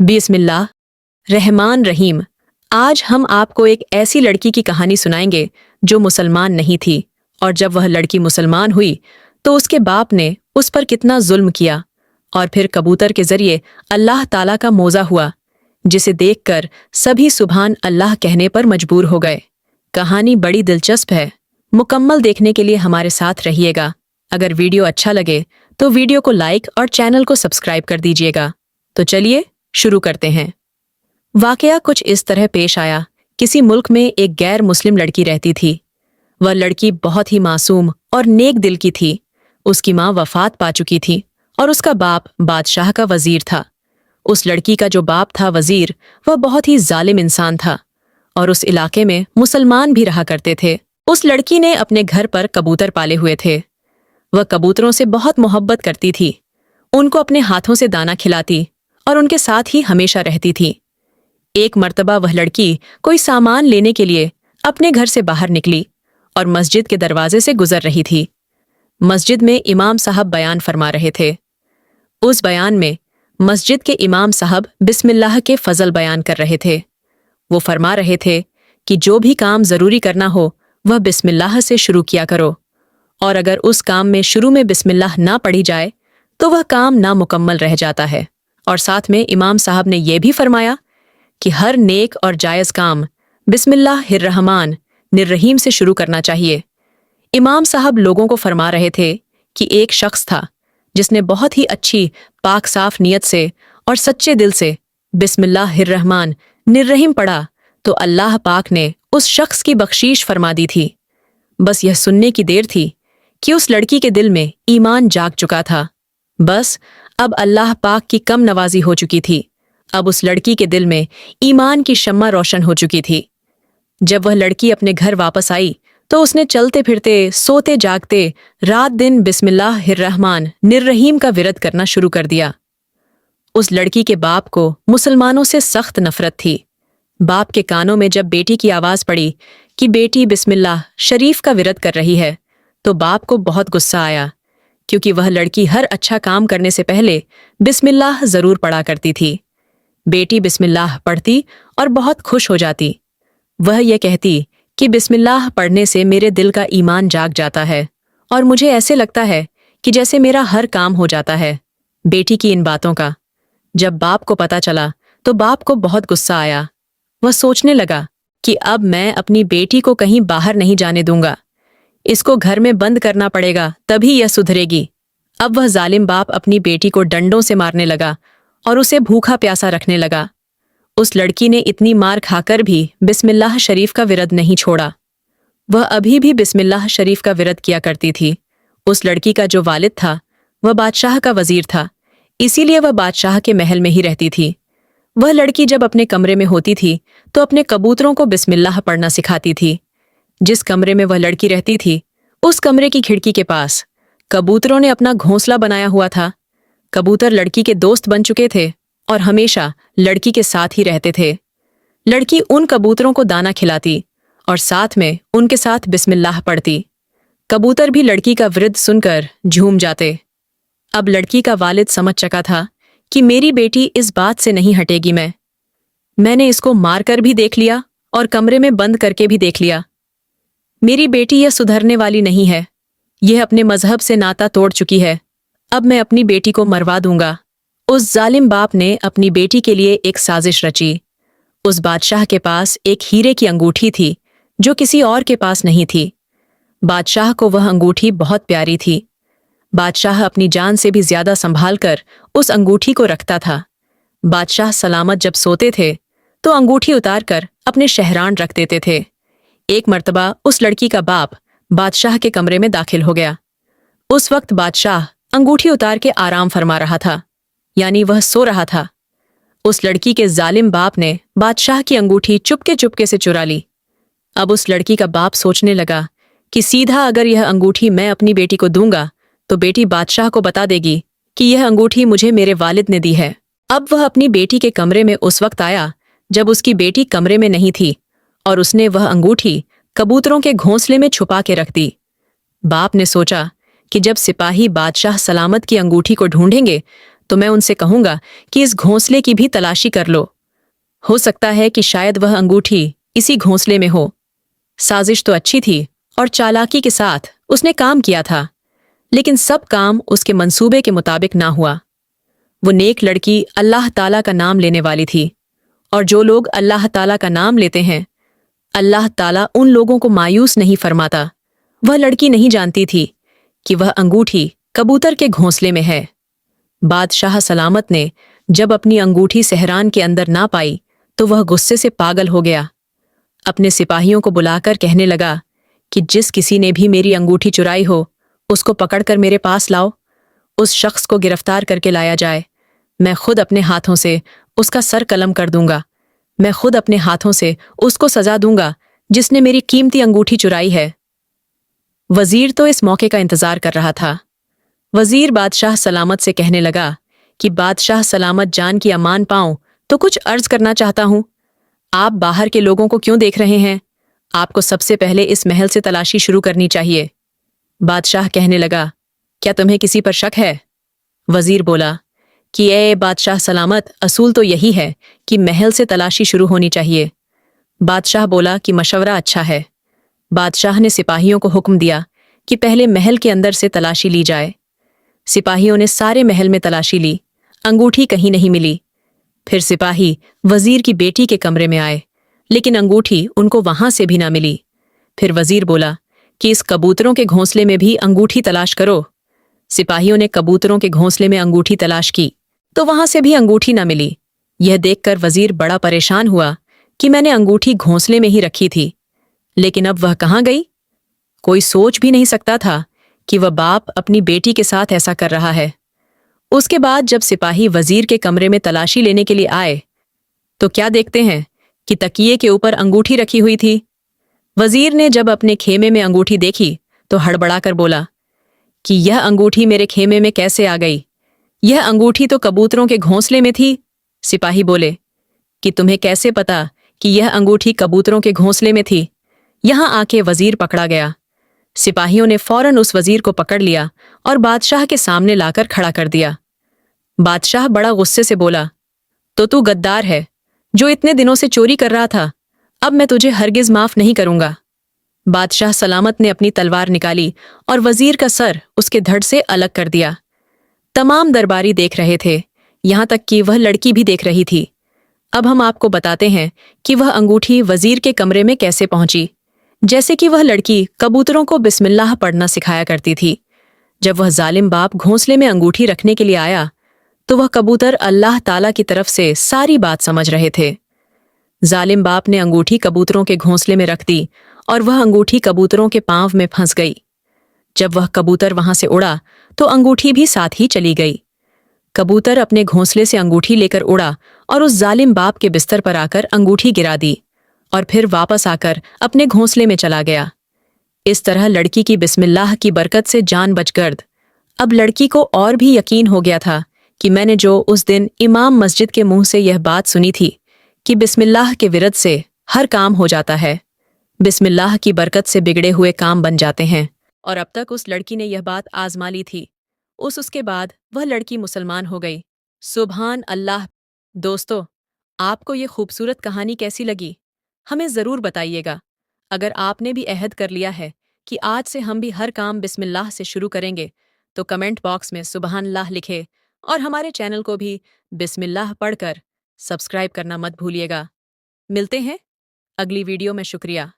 बिस्मिल्लाह रहमान रहीम। आज हम आपको एक ऐसी लड़की की कहानी सुनाएंगे जो मुसलमान नहीं थी, और जब वह लड़की मुसलमान हुई तो उसके बाप ने उस पर कितना जुल्म किया, और फिर कबूतर के जरिए अल्लाह ताला का मौजा हुआ, जिसे देखकर सभी सुभान अल्लाह कहने पर मजबूर हो गए। कहानी बड़ी दिलचस्प है, मुकम्मल देखने के लिए हमारे साथ रहिएगा। अगर वीडियो अच्छा लगे तो वीडियो को लाइक और चैनल को सब्सक्राइब कर दीजिएगा। तो चलिए शुरू करते हैं। वाकया कुछ इस तरह पेश आया। किसी मुल्क में एक गैर मुस्लिम लड़की रहती थी। वह लड़की बहुत ही मासूम और नेक दिल की थी। उसकी माँ वफात पा चुकी थी और उसका बाप बादशाह का वजीर था। उस लड़की का जो बाप था वजीर, वह बहुत ही जालिम इंसान था और उस इलाके में मुसलमान भी रहा करते थे। उस लड़की ने अपने घर पर कबूतर पाले हुए थे। वह कबूतरों से बहुत मोहब्बत करती थी, उनको अपने हाथों से दाना खिलाती और उनके साथ ही हमेशा रहती थी। एक मर्तबा वह लड़की कोई सामान लेने के लिए अपने घर से बाहर निकली और मस्जिद के दरवाजे से गुजर रही थी। मस्जिद में इमाम साहब बयान फरमा रहे थे। उस बयान में मस्जिद के इमाम साहब बिस्मिल्लाह के फजल बयान कर रहे थे। वो फरमा रहे थे कि जो भी काम जरूरी करना हो वह बिस्मिल्लाह से शुरू किया करो, और अगर उस काम में शुरू में बिस्मिल्लाह ना पढ़ी जाए तो वह काम नामुकम्मल रह जाता है। और साथ में इमाम साहब ने यह भी फरमाया कि हर नेक और जायज़ काम बिस्मिल्लाहिर्रहमान निर्रहीम से शुरू करना चाहिए। इमाम साहब लोगों को फरमा रहे थे कि एक शख्स था जिसने बहुत ही अच्छी पाक साफ नीयत से और सच्चे दिल से बिस्मिल्लाहिर्रहमान निर्रहीम पढ़ा तो अल्लाह पाक ने उस शख्स की बख्शीश फरमा दी थी। बस यह सुनने की देर थी कि उस लड़की के दिल में ईमान जाग चुका था। बस अब अल्लाह पाक की कम नवाजी हो चुकी थी। अब उस लड़की के दिल में ईमान की शम्मा रोशन हो चुकी थी। जब वह लड़की अपने घर वापस आई तो उसने चलते फिरते सोते जागते रात दिन बिस्मिल्लाहिर्रहमान निर्रहीम का विरद करना शुरू कर दिया। उस लड़की के बाप को मुसलमानों से सख्त नफरत थी। बाप के कानों में जब बेटी की आवाज़ पड़ी कि बेटी बिस्मिल्लाह शरीफ का विरद कर रही है तो बाप को बहुत गुस्सा आया, क्योंकि वह लड़की हर अच्छा काम करने से पहले बिस्मिल्लाह जरूर पढ़ा करती थी। बेटी बिस्मिल्लाह पढ़ती और बहुत खुश हो जाती। वह यह कहती कि बिस्मिल्लाह पढ़ने से मेरे दिल का ईमान जाग जाता है और मुझे ऐसे लगता है कि जैसे मेरा हर काम हो जाता है। बेटी की इन बातों का जब बाप को पता चला तो बाप को बहुत गुस्सा आया। वह सोचने लगा कि अब मैं अपनी बेटी को कहीं बाहर नहीं जाने दूंगा, इसको घर में बंद करना पड़ेगा, तभी यह सुधरेगी। अब वह जालिम बाप अपनी बेटी को डंडों से मारने लगा और उसे भूखा प्यासा रखने लगा। उस लड़की ने इतनी मार खाकर भी बिस्मिल्लाह शरीफ का विरद नहीं छोड़ा। वह अभी भी बिस्मिल्लाह शरीफ का विरद किया करती थी। उस लड़की का जो वालिद था वह बादशाह का वजीर था, इसीलिए वह बादशाह के महल में ही रहती थी। वह लड़की जब अपने कमरे में होती थी तो अपने कबूतरों को बिस्मिल्लाह पढ़ना सिखाती थी। जिस कमरे में वह लड़की रहती थी उस कमरे की खिड़की के पास कबूतरों ने अपना घोंसला बनाया हुआ था। कबूतर लड़की के दोस्त बन चुके थे और हमेशा लड़की के साथ ही रहते थे। लड़की उन कबूतरों को दाना खिलाती और साथ में उनके साथ बिस्मिल्लाह पढ़ती। कबूतर भी लड़की का विरद सुनकर झूम जाते। अब लड़की का वालिद समझ चुका था कि मेरी बेटी इस बात से नहीं हटेगी। मैंने इसको मारकर भी देख लिया और कमरे में बंद करके भी देख लिया। मेरी बेटी यह सुधरने वाली नहीं है। यह अपने मजहब से नाता तोड़ चुकी है। अब मैं अपनी बेटी को मरवा दूंगा। उस जालिम बाप ने अपनी बेटी के लिए एक साजिश रची। उस बादशाह के पास एक हीरे की अंगूठी थी जो किसी और के पास नहीं थी। बादशाह को वह अंगूठी बहुत प्यारी थी। बादशाह अपनी जान से भी ज्यादा संभाल कर उस अंगूठी को रखता था। बादशाह सलामत जब सोते थे तो अंगूठी उतार कर अपने शहरान रख देते थे। एक मर्तबा उस लड़की का बाप बादशाह के कमरे में दाखिल हो गया। उस वक्त बादशाह अंगूठी उतार के आराम फरमा रहा था, यानी वह सो रहा था। उस लड़की के जालिम बाप ने बादशाह की अंगूठी चुपके चुपके से चुरा ली। अब उस लड़की का बाप सोचने लगा कि सीधा अगर यह अंगूठी मैं अपनी बेटी को दूंगा तो बेटी बादशाह को बता देगी कि यह अंगूठी मुझे मेरे वालिद ने दी है। अब वह अपनी बेटी के कमरे में उस वक्त आया जब उसकी बेटी कमरे में नहीं थी और उसने वह अंगूठी कबूतरों के घोंसले में छुपा के रख दी। बाप ने सोचा कि जब सिपाही बादशाह सलामत की अंगूठी को ढूंढेंगे तो मैं उनसे कहूंगा कि इस घोंसले की भी तलाशी कर लो। हो सकता है कि शायद वह अंगूठी इसी घोंसले में हो। साजिश तो अच्छी थी और चालाकी के साथ उसने काम किया था, लेकिन सब काम उसके मंसूबे के मुताबिक ना हुआ। वो नेक लड़की अल्लाह ताला का नाम लेने वाली थी, और जो लोग अल्लाह ताला का नाम लेते हैं, अल्लाह ताला उन लोगों को मायूस नहीं फरमाता। वह लड़की नहीं जानती थी कि वह अंगूठी कबूतर के घोंसले में है। बादशाह सलामत ने जब अपनी अंगूठी सहरान के अंदर ना पाई तो वह गुस्से से पागल हो गया। अपने सिपाहियों को बुलाकर कहने लगा कि जिस किसी ने भी मेरी अंगूठी चुराई हो उसको पकड़कर मेरे पास लाओ। उस शख्स को गिरफ्तार करके लाया जाए। मैं खुद अपने हाथों से उसका सर कलम कर दूंगा। मैं खुद अपने हाथों से उसको सजा दूंगा जिसने मेरी कीमती अंगूठी चुराई है। वजीर तो इस मौके का इंतजार कर रहा था। वजीर बादशाह सलामत से कहने लगा कि बादशाह सलामत जान की अमान पाऊं तो कुछ अर्ज करना चाहता हूं। आप बाहर के लोगों को क्यों देख रहे हैं? आपको सबसे पहले इस महल से तलाशी शुरू करनी चाहिए। बादशाह कहने लगा, क्या तुम्हें किसी पर शक है? वजीर बोला कि ए बादशाह सलामत, असूल तो यही है कि महल से तलाशी शुरू होनी चाहिए। बादशाह बोला कि मशवरा अच्छा है। बादशाह ने सिपाहियों को हुक्म दिया कि पहले महल के अंदर से तलाशी ली जाए। सिपाहियों ने सारे महल में तलाशी ली, अंगूठी कहीं नहीं मिली। फिर सिपाही वजीर की बेटी के कमरे में आए, लेकिन अंगूठी उनको वहां से भी ना मिली। फिर वजीर बोला कि इस कबूतरों के घोंसले में भी अंगूठी तलाश करो। सिपाहियों ने कबूतरों के घोंसले में अंगूठी तलाश की तो वहां से भी अंगूठी ना मिली। यह देखकर वजीर बड़ा परेशान हुआ कि मैंने अंगूठी घोंसले में ही रखी थी, लेकिन अब वह कहाँ गई? कोई सोच भी नहीं सकता था कि वह बाप अपनी बेटी के साथ ऐसा कर रहा है। उसके बाद जब सिपाही वजीर के कमरे में तलाशी लेने के लिए आए तो क्या देखते हैं कि तकिए के ऊपर अंगूठी रखी हुई थी। वजीर ने जब अपने खेमे में अंगूठी देखी तो हड़बड़ाकर बोला कि यह अंगूठी मेरे खेमे में कैसे आ गई? यह अंगूठी तो कबूतरों के घोंसले में थी। सिपाही बोले कि तुम्हें कैसे पता कि यह अंगूठी कबूतरों के घोंसले में थी? यहां आके वजीर पकड़ा गया। सिपाहियों ने फौरन उस वजीर को पकड़ लिया और बादशाह के सामने लाकर खड़ा कर दिया। बादशाह बड़ा गुस्से से बोला, तो तू गद्दार है जो इतने दिनों से चोरी कर रहा था। अब मैं तुझे हरगिज माफ नहीं करूंगा। बादशाह सलामत ने अपनी तलवार निकाली और वजीर का सर उसके धड़ से अलग कर दिया। तमाम दरबारी देख रहे थे, यहां तक कि वह लड़की भी देख रही थी। अब हम आपको बताते हैं कि वह अंगूठी वजीर के कमरे में कैसे पहुंची। जैसे कि वह लड़की कबूतरों को बिस्मिल्लाह पढ़ना सिखाया करती थी। जब वह जालिम बाप घोंसले में अंगूठी रखने के लिए आया तो वह कबूतर अल्लाह ताला की तरफ से सारी बात समझ रहे थे। जालिम बाप ने अंगूठी कबूतरों के घोंसले में रख दी और वह अंगूठी कबूतरों के पांव में फंस गई। जब वह कबूतर वहां से उड़ा तो अंगूठी भी साथ ही चली गई। कबूतर अपने घोंसले से अंगूठी लेकर उड़ा और उस जालिम बाप के बिस्तर पर आकर अंगूठी गिरा दी और फिर वापस आकर अपने घोंसले में चला गया। इस तरह लड़की की बिस्मिल्लाह की बरकत से जान बच गर्द। अब लड़की को और भी यकीन हो गया था कि मैंने जो उस दिन इमाम मस्जिद के मुंह से यह बात सुनी थी कि बिस्मिल्लाह के विरद से हर काम हो जाता है, बिस्मिल्लाह की बरकत से बिगड़े हुए काम बन जाते हैं। और अब तक उस लड़की ने यह बात आजमा ली थी। उसके बाद वह लड़की मुसलमान हो गई। सुभान अल्लाह। दोस्तों, आपको ये खूबसूरत कहानी कैसी लगी? हमें ज़रूर बताइएगा। अगर आपने भी अहद कर लिया है कि आज से हम भी हर काम बिस्मिल्लाह से शुरू करेंगे तो कमेंट बॉक्स में सुभान अल्लाह लिखे और हमारे चैनल को भी बिस्मिल्लाह पढ़कर सब्सक्राइब करना मत भूलिएगा। मिलते हैं अगली वीडियो में। शुक्रिया।